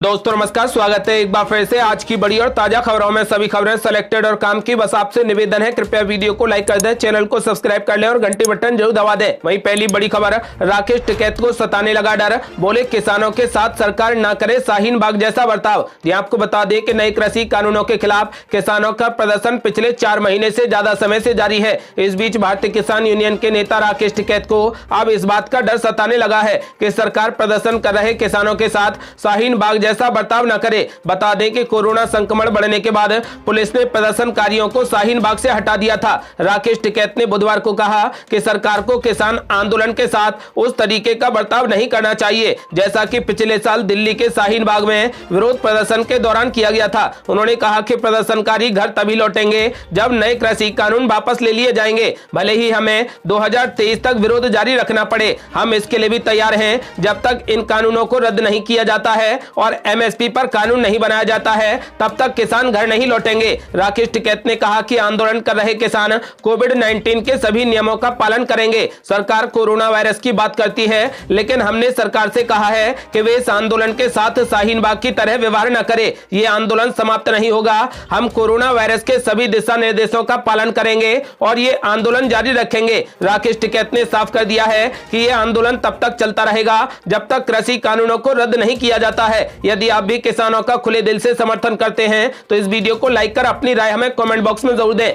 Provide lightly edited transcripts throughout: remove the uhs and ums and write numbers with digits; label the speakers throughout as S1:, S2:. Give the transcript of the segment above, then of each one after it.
S1: दोस्तों नमस्कार, स्वागत है एक बार फिर से आज की बड़ी और ताजा खबरों में। सभी खबरें सेलेक्टेड और काम की। बस आपसे निवेदन है, कृपया वीडियो को लाइक कर दें, चैनल को सब्सक्राइब कर लें और घंटी बटन जरूर दबा दें। वहीं पहली बड़ी खबर, राकेश टिकैत को सताने लगा डर, बोले किसानों के साथ सरकार न करे शाहीन बाग जैसा बर्ताव। आपको बता दें कि नए कृषि कानूनों के खिलाफ किसानों का प्रदर्शन पिछले 4 महीने से ज्यादा समय से जारी है। इस बीच भारतीय किसान यूनियन के नेता राकेश टिकैत को अब इस बात का डर सताने लगा है कि सरकार प्रदर्शन कर रहे किसानों के साथ शाहीन बाग जैसा बर्ताव न करे। बता दें कि कोरोना संक्रमण बढ़ने के बाद पुलिस ने प्रदर्शनकारियों को शाहीन बाग से हटा दिया था। राकेश टिकैत ने बुधवार को कहा कि सरकार को किसान आंदोलन के साथ उस तरीके का बर्ताव नहीं करना चाहिए जैसा कि पिछले साल दिल्ली के शाहीन बाग में विरोध प्रदर्शन के दौरान किया गया था। उन्होंने कहा कि प्रदर्शनकारी घर तभी लौटेंगे जब नए कृषि कानून वापस ले लिए जाएंगे, भले ही हमें 2023 तक विरोध जारी रखना पड़े। हम इसके लिए भी तैयार हैं। जब तक इन कानूनों को रद्द नहीं किया जाता है और एमएसपी पर कानून नहीं बनाया जाता है तब तक किसान घर नहीं लौटेंगे। राकेश टिकैत ने कहा कि आंदोलन कर रहे किसान कोविड-19 के सभी नियमों का पालन करेंगे। सरकार कोरोना वायरस की बात करती है, लेकिन हमने सरकार से कहा है कि वे इस आंदोलन के साथ शाहीन बाग की तरह व्यवहार न करे। ये आंदोलन समाप्त नहीं होगा। हम कोरोना वायरस के सभी दिशा निर्देशों का पालन करेंगे और ये आंदोलन जारी रखेंगे। राकेश टिकैत ने साफ कर दिया है कि यह आंदोलन तब तक चलता रहेगा जब तक कृषि कानूनों को रद्द नहीं किया जाता है। यदि आप भी किसानों का खुले दिल से समर्थन करते हैं तो इस वीडियो को लाइक कर अपनी राय हमें कमेंट बॉक्स में जरूर दें।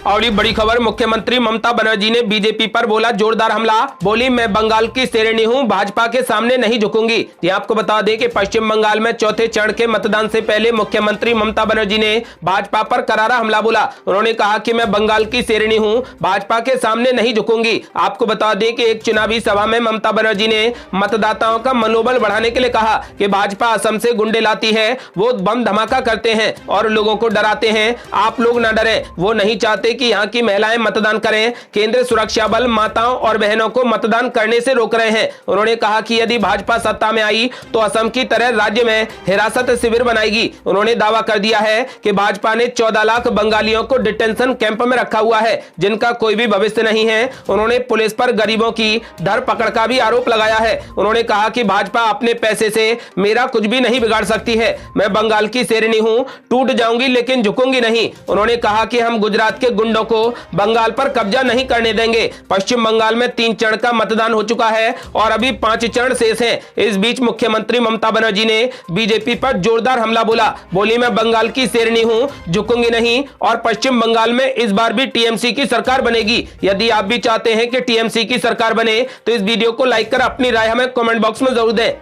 S1: और ये बड़ी खबर, मुख्यमंत्री ममता बनर्जी ने बीजेपी पर बोला जोरदार हमला, बोली मैं बंगाल की शेरनी हूं, भाजपा के सामने नहीं झुकूंगी। आपको बता दें कि पश्चिम बंगाल में चौथे चरण के मतदान से पहले मुख्यमंत्री ममता बनर्जी ने भाजपा पर करारा हमला बोला। उन्होंने कहा कि मैं बंगाल की शेरनी हूं, भाजपा के सामने नहीं झुकूंगी। आपको बता दें कि एक चुनावी सभा में ममता बनर्जी ने मतदाताओं का मनोबल बढ़ाने के लिए कहा कि भाजपा असम से गुंडे लाती है, वो बम धमाका करते हैं और लोगों को डराते हैं। आप लोग न डरे, वो नहीं चाहते कि यहां की महिलाएं मतदान करें। केंद्रीय सुरक्षा बल माताओं और बहनों को मतदान करने से रोक रहे हैं। उन्होंने कहा कि यदि भाजपा सत्ता में आई तो असम की तरह राज्य में हिरासत शिविर बनाएगी। उन्होंने दावा कर दिया है कि भाजपा ने 14 लाख बंगालियों को डिटेंशन कैंप में रखा हुआ है जिनका कोई भी भविष्य नहीं है। उन्होंने पुलिस पर गरीबों की धरपकड़ का भी आरोप लगाया है। उन्होंने कहा कि भाजपा अपने पैसे से मेरा कुछ भी नहीं बिगाड़ सकती है। मैं बंगाल की शेरनी हूं, टूट जाऊंगी लेकिन झुकूंगी नहीं। उन्होंने कहा कि हम गुजरात के गुंडों को बंगाल पर कब्जा नहीं करने देंगे। पश्चिम बंगाल में 3 चरण का मतदान हो चुका है और अभी 5 चरण शेष हैं। इस बीच मुख्यमंत्री ममता बनर्जी ने बीजेपी पर जोरदार हमला बोला, बोली मैं बंगाल की शेरनी हूं, झुकूंगी नहीं और पश्चिम बंगाल में इस बार भी टीएमसी की सरकार बनेगी। यदि आप भी चाहते हैं कि टीएमसी की सरकार बने तो इस वीडियो को लाइक कर अपनी राय हमें कमेंट बॉक्स में जरूर दें।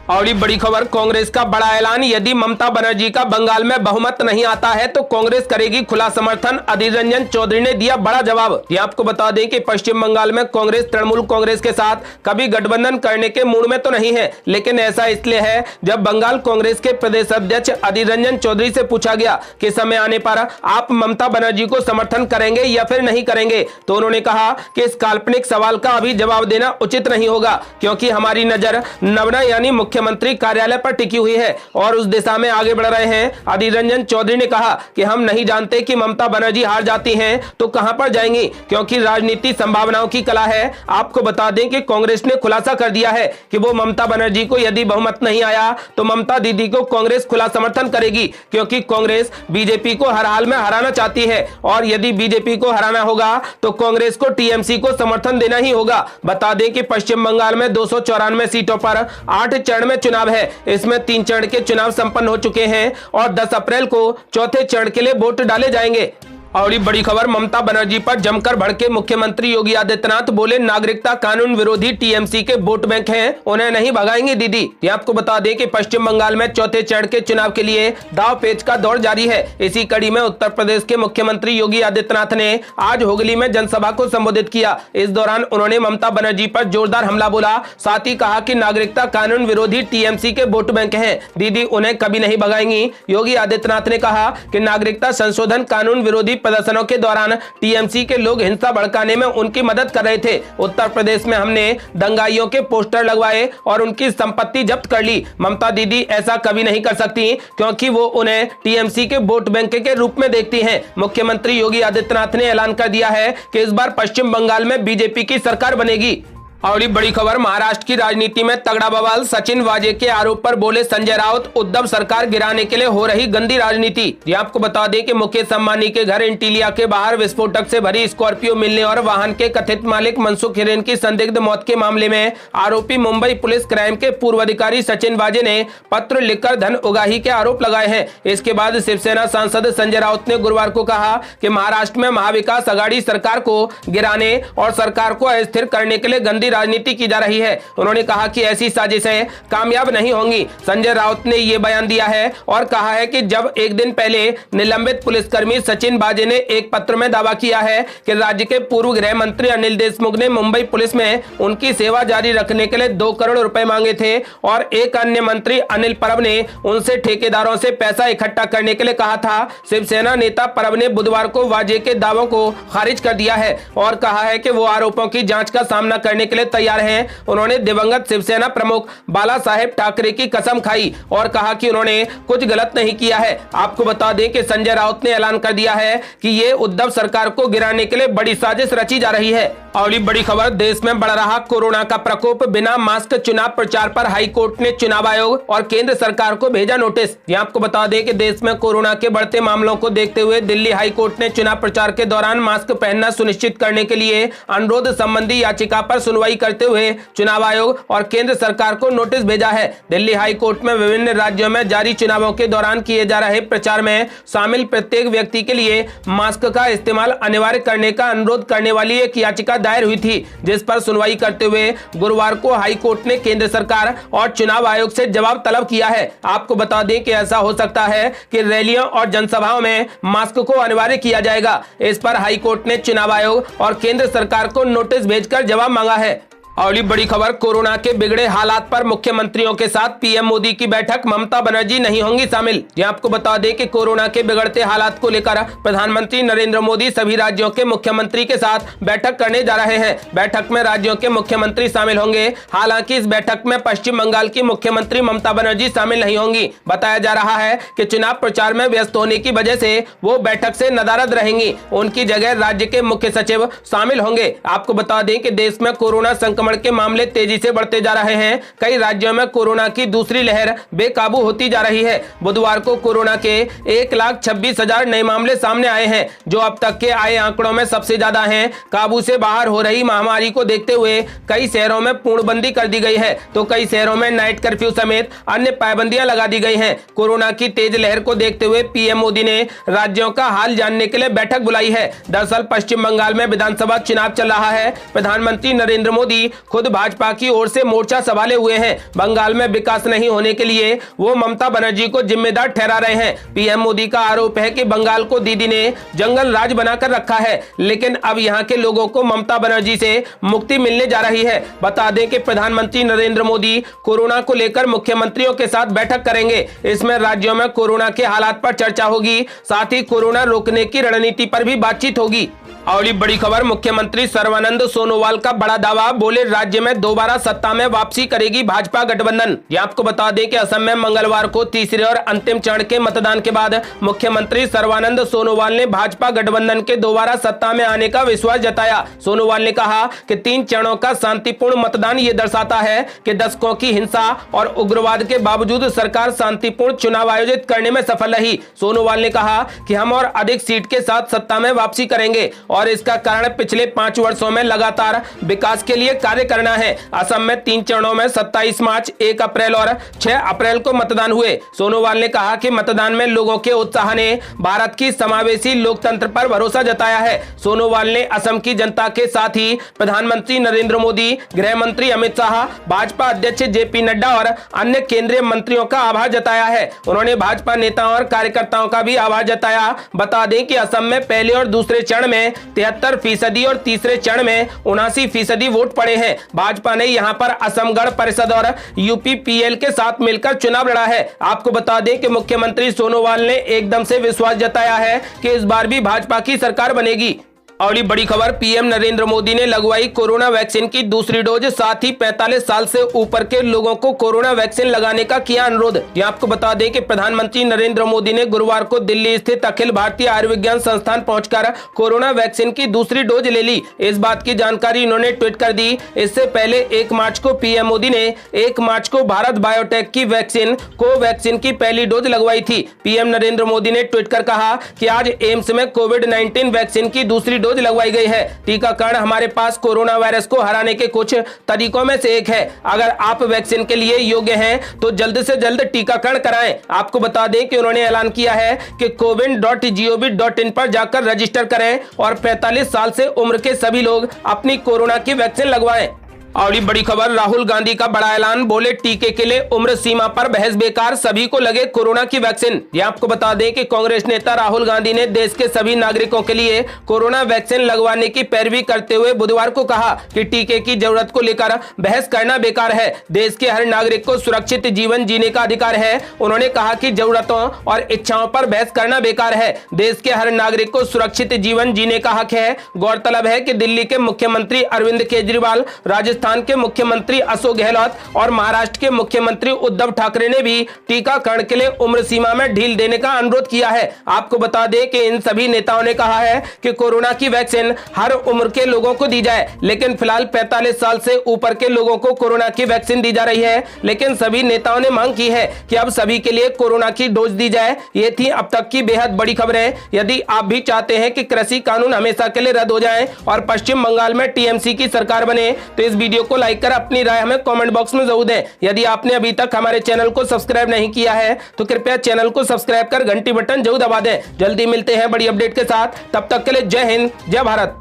S1: और ये बड़ी खबर, कांग्रेस का बड़ा ऐलान, यदि ममता बनर्जी का बंगाल में बहुमत नहीं आता है तो कांग्रेस करेगी खुला समर्थन। अधीर रंजन चौधरी ने दिया बड़ा जवाब। ये आपको बता दें कि पश्चिम बंगाल में कांग्रेस तृणमूल कांग्रेस के साथ कभी गठबंधन करने के मूड में तो नहीं है, लेकिन ऐसा इसलिए है जब बंगाल कांग्रेस के प्रदेश अध्यक्ष अधीर रंजन चौधरी से पूछा गया कि समय आने पर आप ममता बनर्जी को समर्थन करेंगे या फिर नहीं करेंगे, तो उन्होंने कहा कि इस काल्पनिक सवाल का अभी जवाब देना उचित नहीं होगा क्योंकि हमारी नजर नवना यानी मुख्यमंत्री कार्यालय पर टिकी हुई है और उस दिशा में आगे बढ़ रहे हैं। अधीर रंजन चौधरी ने कहा कि हम नहीं जानते कि ममता बनर्जी हार जाती हैं तो कहां पर जाएंगी क्योंकि राजनीति संभावनाओं की कला है। आपको बता दें कि कांग्रेस ने खुलासा कर दिया है कि वो ममता बनर्जी को यदि बहुमत नहीं आया तो ममता दीदी को कांग्रेस खुला समर्थन करेगी क्योंकि कांग्रेस बीजेपी को हर हाल में हराना चाहती है और यदि बीजेपी को हराना होगा तो कांग्रेस को टीएमसी को समर्थन देना ही होगा। बता दें कि पश्चिम बंगाल में 294 सीटों पर 8 चरण में चुनाव है। इसमें 3 चरण के चुनाव संपन्न हो चुके हैं और 10 अप्रैल को चौथे चरण के लिए वोट डाले जाएंगे। और ये बड़ी खबर, ममता बनर्जी पर जमकर भड़के मुख्यमंत्री योगी आदित्यनाथ, बोले नागरिकता कानून विरोधी टीएमसी के वोट बैंक हैं, उन्हें नहीं भगाएंगे दीदी। ये आपको बता दें कि पश्चिम बंगाल में चौथे चरण के चुनाव के लिए दाव पेच का दौर जारी है। इसी कड़ी में उत्तर प्रदेश के मुख्यमंत्री योगी आदित्यनाथ ने आज हुगली में जनसभा को संबोधित किया। इस दौरान उन्होंने ममता बनर्जी पर जोरदार हमला बोला, साथ ही कहा कि नागरिकता कानून विरोधी टीएमसी के वोट बैंक हैं, दीदी उन्हें कभी नहीं भगाएंगी। योगी आदित्यनाथ ने कहा कि नागरिकता संशोधन कानून विरोधी प्रदर्शनों के दौरान टीएमसी के लोग हिंसा भड़काने में उनकी मदद कर रहे थे। उत्तर प्रदेश में हमने दंगाइयों के पोस्टर लगवाए और उनकी संपत्ति जब्त कर ली। ममता दीदी ऐसा कभी नहीं कर सकती क्योंकि वो उन्हें टीएमसी के वोट बैंक के रूप में देखती हैं। मुख्यमंत्री योगी आदित्यनाथ ने ऐलान कर दिया है कि इस बार पश्चिम बंगाल में बीजेपी की सरकार बनेगी। और एक बड़ी खबर, महाराष्ट्र की राजनीति में तगड़ा बवाल। सचिन वाजे के आरोप पर बोले संजय राउत, उद्धव सरकार गिराने के लिए हो रही गंदी राजनीति। ये आपको बता दें कि मुकेश अंबानी के घर इंटीलिया के बाहर विस्फोटक से भरी स्कॉर्पियो मिलने और वाहन के कथित मालिक मनसुख हिरेन की संदिग्ध मौत के मामले में आरोपी मुंबई पुलिस क्राइम के पूर्व अधिकारी सचिन वाजे ने पत्र लिखकर धन उगाही के आरोप लगाए हैं। इसके बाद शिवसेना सांसद संजय राउत ने गुरुवार को कहा कि महाराष्ट्र में महाविकास आघाड़ी सरकार को गिराने और सरकार को अस्थिर करने के लिए गंदी राजनीति की जा रही है। उन्होंने कहा कि ऐसी साजिशें कामयाब नहीं होंगी। संजय राउत ने यह बयान दिया है और कहा है कि जब एक दिन पहले निलंबित पुलिसकर्मी सचिन वाजे ने एक पत्र में दावा किया है कि राज्य के पूर्व गृह मंत्री अनिल देशमुख ने मुंबई पुलिस में उनकी सेवा जारी रखने के लिए 2 करोड़ रुपए मांगे थे और एक अन्य मंत्री अनिल परब ने उनसे ठेकेदारों से पैसा इकट्ठा करने के लिए कहा था। शिवसेना नेता परब ने बुधवार को वाजे के दावों को खारिज कर दिया है और कहा है कि वो आरोपों की जांच का सामना करने के लिए तैयार हैं। उन्होंने दिवंगत शिवसेना प्रमुख बाला साहेब ठाकरे की कसम खाई और कहा कि उन्होंने कुछ गलत नहीं किया है। आपको बता दें कि संजय राउत ने ऐलान कर दिया है कि ये उद्धव सरकार को गिराने के लिए बड़ी साजिश रची जा रही है। और बड़ी खबर, देश में बढ़ रहा कोरोना का प्रकोप, बिना मास्क चुनाव प्रचार पर हाई कोर्ट ने चुनाव आयोग और केंद्र सरकार को भेजा नोटिस। यहाँ आपको बता दें कि देश में कोरोना के बढ़ते मामलों को देखते हुए दिल्ली हाई कोर्ट ने चुनाव प्रचार के दौरान मास्क पहनना सुनिश्चित करने के लिए अनुरोध संबंधी याचिका पर सुनवाई करते हुए चुनाव आयोग और केंद्र सरकार को नोटिस भेजा है। दिल्ली हाई कोर्ट में विभिन्न राज्यों में जारी चुनावों के दौरान किए जा रहे प्रचार में शामिल प्रत्येक व्यक्ति के लिए मास्क का इस्तेमाल अनिवार्य करने का अनुरोध करने वाली एक याचिका दायर हुई थी, जिस पर सुनवाई करते हुए गुरुवार को हाई कोर्ट ने केंद्र सरकार और चुनाव आयोग से जवाब तलब किया है। आपको बता दें कि ऐसा हो सकता है कि रैलियों और जनसभाओं में मास्क को अनिवार्य किया जाएगा। इस पर हाई कोर्ट ने चुनाव आयोग और केंद्र सरकार को नोटिस भेजकर जवाब मांगा है। और बड़ी खबर, कोरोना के बिगड़े हालात पर मुख्यमंत्रियों के साथ पीएम मोदी की बैठक, ममता बनर्जी नहीं होंगी शामिल। ये आपको बता दें कि कोरोना के बिगड़ते हालात को लेकर प्रधानमंत्री नरेंद्र मोदी सभी राज्यों के मुख्यमंत्री के साथ बैठक करने जा रहे हैं। बैठक में राज्यों के मुख्यमंत्री शामिल होंगे। हालांकि इस बैठक में पश्चिम बंगाल की मुख्यमंत्री ममता बनर्जी शामिल नहीं होंगी। बताया जा रहा है कि चुनाव प्रचार में व्यस्त होने की वजह से वो बैठक से नदारद रहेंगी। उनकी जगह राज्य के मुख्य सचिव शामिल होंगे। आपको बता दें कि देश में कोरोना संक्रमण के मामले तेजी से बढ़ते जा रहे हैं। कई राज्यों में कोरोना की दूसरी लहर बेकाबू होती जा रही है। बुधवार को कोरोना के 1,26,000 नए मामले सामने आए हैं, जो अब तक के आए आंकड़ों में सबसे ज्यादा हैं। काबू से बाहर हो रही महामारी को देखते हुए कई शहरों में पूर्णबंदी कर दी गई है, तो कई शहरों में नाइट कर्फ्यू समेत अन्य पाबंदियां लगा दी गई हैं। कोरोना की तेज लहर को देखते हुए पीएम मोदी ने राज्यों का हाल जानने के लिए बैठक बुलाई है। दरअसल पश्चिम बंगाल में विधानसभा चुनाव चल रहा है। प्रधानमंत्री नरेंद्र मोदी खुद भाजपा की ओर से मोर्चा संभाले हुए हैं। बंगाल में विकास नहीं होने के लिए वो ममता बनर्जी को जिम्मेदार ठहरा रहे हैं। पीएम मोदी का आरोप है कि बंगाल को दीदी ने जंगल राज बनाकर रखा है, लेकिन अब यहां के लोगों को ममता बनर्जी से मुक्ति मिलने जा रही है। बता दें कि प्रधानमंत्री नरेंद्र मोदी कोरोना को लेकर मुख्यमंत्रियों के साथ बैठक करेंगे। इसमें राज्यों में कोरोना के हालात पर चर्चा होगी, साथ ही कोरोना रोकने की रणनीति पर भी बातचीत होगी। और बड़ी खबर, मुख्यमंत्री सर्बानंद सोनोवाल का बड़ा दावा, बोले राज्य में दोबारा सत्ता में वापसी करेगी भाजपा गठबंधन। ये आपको बता दें कि असम में मंगलवार को तीसरे और अंतिम चरण के मतदान के बाद मुख्यमंत्री सर्बानंद सोनोवाल ने भाजपा गठबंधन के दोबारा सत्ता में आने का विश्वास जताया। सोनोवाल ने कहा कि 3 चरणों का शांतिपूर्ण मतदान ये दर्शाता है कि दशकों की हिंसा और उग्रवाद के बावजूद सरकार शांतिपूर्ण चुनाव आयोजित करने में सफल रही। सोनोवाल ने कहा कि हम और अधिक सीट के साथ सत्ता में वापसी करेंगे और इसका कारण पिछले 5 वर्षों में लगातार विकास के लिए कार्य करना है। असम में 3 चरणों में 27 मार्च, 1 अप्रैल और 6 अप्रैल को मतदान हुए। सोनोवाल ने कहा कि मतदान में लोगों के उत्साह ने भारत की समावेशी लोकतंत्र पर भरोसा जताया है। सोनोवाल ने असम की जनता के साथ ही प्रधानमंत्री नरेंद्र मोदी, गृह मंत्री अमित शाह, भाजपा अध्यक्ष जेपी नड्डा और अन्य केंद्रीय मंत्रियों का आभार जताया है। उन्होंने भाजपा नेताओं और कार्यकर्ताओं का भी आभार जताया। बता दें कि असम में पहले और दूसरे चरण में 73% और तीसरे चरण में 79% वोट पड़े हैं। भाजपा ने यहां पर असम गण परिषद और यूपीपीएल के साथ मिलकर चुनाव लड़ा है। आपको बता दें कि मुख्यमंत्री सोनोवाल ने एकदम से विश्वास जताया है कि इस बार भी भाजपा की सरकार बनेगी। और ये बड़ी खबर, पीएम नरेंद्र मोदी ने लगवाई कोरोना वैक्सीन की दूसरी डोज, साथ ही 45 साल से ऊपर के लोगों को कोरोना वैक्सीन लगाने का किया अनुरोध। ये आपको बता दें कि प्रधानमंत्री नरेंद्र मोदी ने गुरुवार को दिल्ली स्थित अखिल भारतीय आयुर्विज्ञान संस्थान पहुंचकर कोरोना वैक्सीन की दूसरी डोज ले ली। इस बात की जानकारी उन्होंने ट्वीट कर दी। इससे पहले 1 मार्च को पीएम मोदी ने 1 मार्च को भारत बायोटेक की वैक्सीन कोवैक्सीन की पहली डोज लगवाई थी। पीएम नरेंद्र मोदी ने ट्वीट कर कहा कि आज एम्स में कोविड-19 वैक्सीन की दूसरी डोज लगवाई गई है। टीकाकरण हमारे पास कोरोना वायरस को हराने के कुछ तरीकों में से एक है। अगर आप वैक्सीन के लिए योग्य हैं तो जल्द से जल्द टीकाकरण कराएं। आपको बता दें कि उन्होंने ऐलान किया है कि coWIN.gov.in पर जाकर रजिस्टर करें और 45 साल से उम्र के सभी लोग अपनी कोरोना की वैक्सीन लगवाएं। और ये बड़ी खबर, राहुल गांधी का बड़ा ऐलान, बोले टीके के लिए उम्र सीमा पर बहस बेकार, सभी को लगे कोरोना की वैक्सीन। ये आपको बता दें कि कांग्रेस नेता राहुल गांधी ने देश के सभी नागरिकों के लिए कोरोना वैक्सीन लगवाने की पैरवी करते हुए बुधवार को कहा कि टीके की जरूरत को लेकर बहस करना बेकार है। देश के हर नागरिक को सुरक्षित जीवन जीने का अधिकार है। उन्होंने कहा कि जरूरतों और इच्छाओं पर बहस करना बेकार है। देश के हर नागरिक को सुरक्षित जीवन जीने का हक है। गौरतलब है कि दिल्ली के मुख्यमंत्री अरविंद केजरीवाल, राजस्थान के मुख्यमंत्री अशोक गहलोत और महाराष्ट्र के मुख्यमंत्री उद्धव ठाकरे ने भी टीकाकरण के लिए उम्र सीमा में ढील देने का अनुरोध किया है। आपको बता दें कि इन सभी नेताओं ने कहा है कि कोरोना की वैक्सीन हर उम्र के लोगों को दी जाए, लेकिन फिलहाल 45 साल से ऊपर के लोगों को कोरोना की वैक्सीन दी जा रही है। लेकिन सभी नेताओं ने मांग की है कि अब सभी के लिए कोरोना की डोज दी जाए। ये थी अब तक की बेहद बड़ी खबरें। यदि आप भी चाहते हैं कि कृषि कानून हमेशा के लिए रद्द हो जाए और पश्चिम बंगाल में टीएमसी की सरकार बने, तो इस वीडियो को लाइक कर अपनी राय हमें कमेंट बॉक्स में जरूर दें। यदि आपने अभी तक हमारे चैनल को सब्सक्राइब नहीं किया है तो कृपया चैनल को सब्सक्राइब कर घंटी बटन जरूर दबा दें। जल्दी मिलते हैं बड़ी अपडेट के साथ, तब तक के लिए जय हिंद, जय भारत।